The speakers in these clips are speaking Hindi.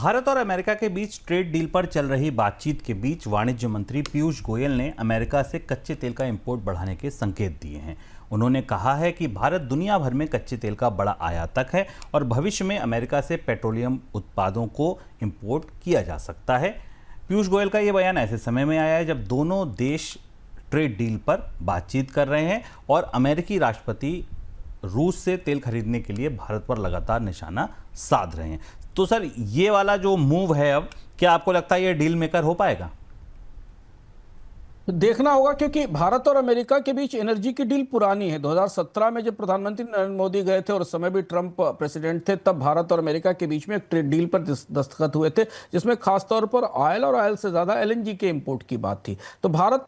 भारत और अमेरिका के बीच ट्रेड डील पर चल रही बातचीत के बीच वाणिज्य मंत्री पीयूष गोयल ने अमेरिका से कच्चे तेल का इंपोर्ट बढ़ाने के संकेत दिए हैं। उन्होंने कहा है कि भारत दुनिया भर में कच्चे तेल का बड़ा आयातक है और भविष्य में अमेरिका से पेट्रोलियम उत्पादों को इंपोर्ट किया जा सकता है। पीयूष गोयल का ये बयान ऐसे समय में आया है जब दोनों देश ट्रेड डील पर बातचीत कर रहे हैं और अमेरिकी राष्ट्रपति रूस से तेल खरीदने के लिए भारत पर लगातार निशाना साध रहे हैं। तो सर, ये वाला जो मूव है, अब क्या आपको लगता है ये डील मेकर हो पाएगा? देखना होगा, क्योंकि भारत और अमेरिका के बीच एनर्जी की डील पुरानी है। 2017 में जब प्रधानमंत्री नरेंद्र मोदी गए थे और उस समय भी ट्रंप प्रेसिडेंट थे, तब भारत और अमेरिका के बीच में एक ट्रेड डील पर दस्तखत हुए थे, जिसमें खासतौर पर ऑयल और ऑयल से ज्यादा एलएनजी के इंपोर्ट की बात थी। तो भारत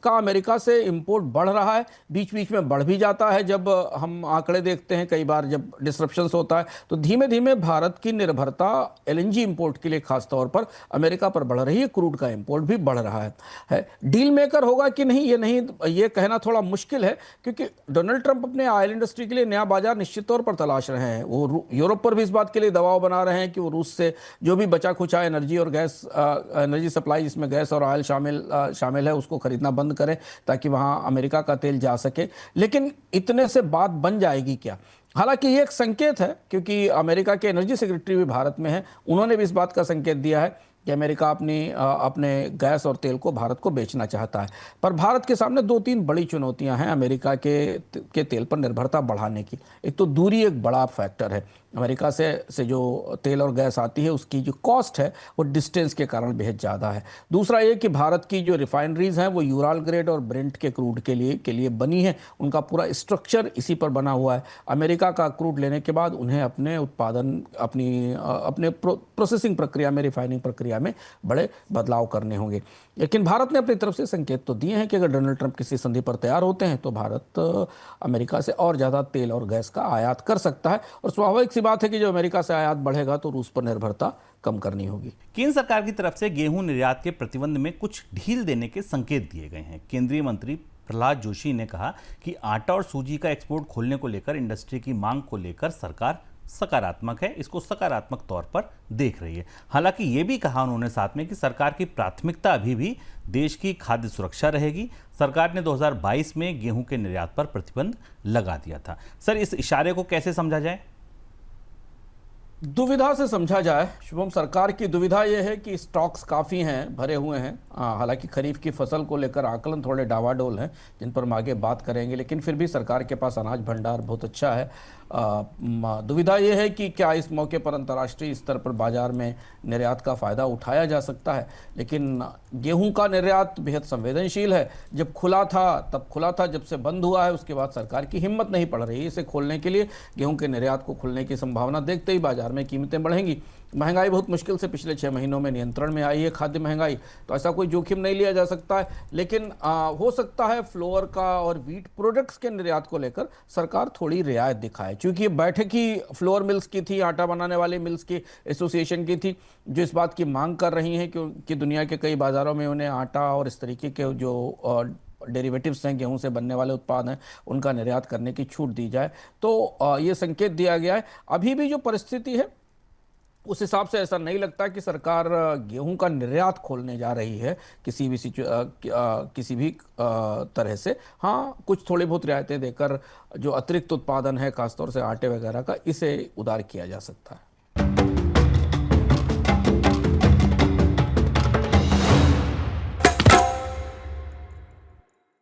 का अमेरिका से इंपोर्ट बढ़ रहा है, बीच बीच में बढ़ भी जाता है। जब हम आंकड़े देखते हैं, कई बार जब डिस्रप्शंस होता है, तो धीमे धीमे भारत की निर्भरता एलएनजी इंपोर्ट के लिए खासतौर पर अमेरिका पर बढ़ रही है। क्रूड का इंपोर्ट भी बढ़ रहा है। डील मेकर होगा कि नहीं, ये कहना थोड़ा मुश्किल है, क्योंकि डोनाल्ड ट्रंप अपने ऑयल इंडस्ट्री के लिए नया बाजार निश्चित तौर पर तलाश रहे हैं। वो यूरोप पर भी इस बात के लिए दबाव बना रहे हैं कि वो रूस से जो भी बचा खुचा एनर्जी और गैस एनर्जी सप्लाई, जिसमें गैस और ऑयल शामिल है, उसको खरीदना बंद करें ताकि वहां अमेरिका का तेल जा सके। लेकिन इतने से बात बन जाएगी क्या? हालांकि ये एक संकेत है, क्योंकि अमेरिका के एनर्जी सेक्रेटरी भी भारत में है। उन्होंने भी इस बात का संकेत दिया है कि अमेरिका अपने गैस और तेल को भारत को बेचना चाहता है। पर भारत के सामने दो तीन बड़ी चुनौतियां हैं अमेरिका के तेल पर निर्भरता बढ़ाने की। एक तो दूरी एक बड़ा फैक्टर है। अमेरिका से जो तेल और गैस आती है, उसकी जो कॉस्ट है वो डिस्टेंस के कारण बेहद ज़्यादा है। दूसरा ये कि भारत की जो रिफाइनरीज हैं वो यूराल ग्रेड और ब्रेंट के क्रूड के लिए बनी है। उनका पूरा स्ट्रक्चर इसी पर बना हुआ है। अमेरिका का क्रूड लेने के बाद उन्हें अपने उत्पादन अपने प्रोसेसिंग प्रक्रिया में, रिफाइनिंग प्रक्रिया में बड़े बदलाव करने होंगे। लेकिन भारत ने अपनी तरफ से संकेत तो दिए हैं कि अगर डोनाल्ड ट्रंप किसी संधि पर तैयार होते हैं तो भारत अमेरिका से और ज़्यादा तेल और गैस का आयात कर सकता है। और स्वाभाविक सी बात है कि जो अमेरिका से आयात बढ़ेगा तो रूस पर निर्भरता कम करनी होगी। केंद्र सरकार की तरफ से गेहूं निर्यात के प्रतिबंध में कुछ ढील देने के संकेत दिए गए हैं। केंद्रीय मंत्री प्रहलाद जोशी ने कहा कि आटा और सूजी का एक्सपोर्ट खोलने को लेकर इंडस्ट्री की मांग को लेकर सरकार सकारात्मक है, इसको सकारात्मक तौर पर देख रही है। हालांकि ये भी कहा उन्होंने साथ में कि सरकार की प्राथमिकता अभी भी देश की खाद्य सुरक्षा रहेगी। सरकार ने 2022 में गेहूं के निर्यात पर प्रतिबंध लगा दिया था। सर, इस इशारे को कैसे समझा जाए? दुविधा से समझा जाए शुभम। सरकार की दुविधा यह है कि स्टॉक्स काफ़ी हैं, भरे हुए हैं। हालांकि खरीफ की फसल को लेकर आकलन थोड़े डावाडोल हैं, जिन पर हम आगे बात करेंगे, लेकिन फिर भी सरकार के पास अनाज भंडार बहुत अच्छा है। दुविधा यह है कि क्या इस मौके पर अंतर्राष्ट्रीय स्तर पर बाजार में निर्यात का फ़ायदा उठाया जा सकता है। लेकिन गेहूं का निर्यात बेहद संवेदनशील है। जब खुला था तब खुला था, जब से बंद हुआ है उसके बाद सरकार की हिम्मत नहीं पड़ रही इसे खोलने के लिए। गेहूं के निर्यात को खुलने की संभावना देखते ही बाजार में कीमतें बढ़ेंगी। महंगाई बहुत मुश्किल से पिछले 6 महीनों में नियंत्रण में आई है, खाद्य महंगाई, तो ऐसा कोई जोखिम नहीं लिया जा सकता है। लेकिन हो सकता है फ्लोर का और व्हीट प्रोडक्ट्स के निर्यात को लेकर सरकार थोड़ी रियायत दिखाए, क्योंकि ये बैठक ही फ्लोर मिल्स की थी, आटा बनाने वाले मिल्स की एसोसिएशन की थी, जो इस बात की मांग कर रही हैं कि दुनिया के कई बाजारों में उन्हें आटा और इस तरीके के जो डेरिवेटिव्स हैं, गेहूं से बनने वाले उत्पाद हैं, उनका निर्यात करने की छूट दी जाए। तो ये संकेत दिया गया है। अभी भी जो परिस्थिति है उस हिसाब से ऐसा नहीं लगता कि सरकार गेहूं का निर्यात खोलने जा रही है किसी भी तरह से। हाँ, कुछ थोड़ी बहुत रियायतें देकर जो अतिरिक्त उत्पादन है, खासतौर से आटे वगैरह का, इसे उदार किया जा सकता है।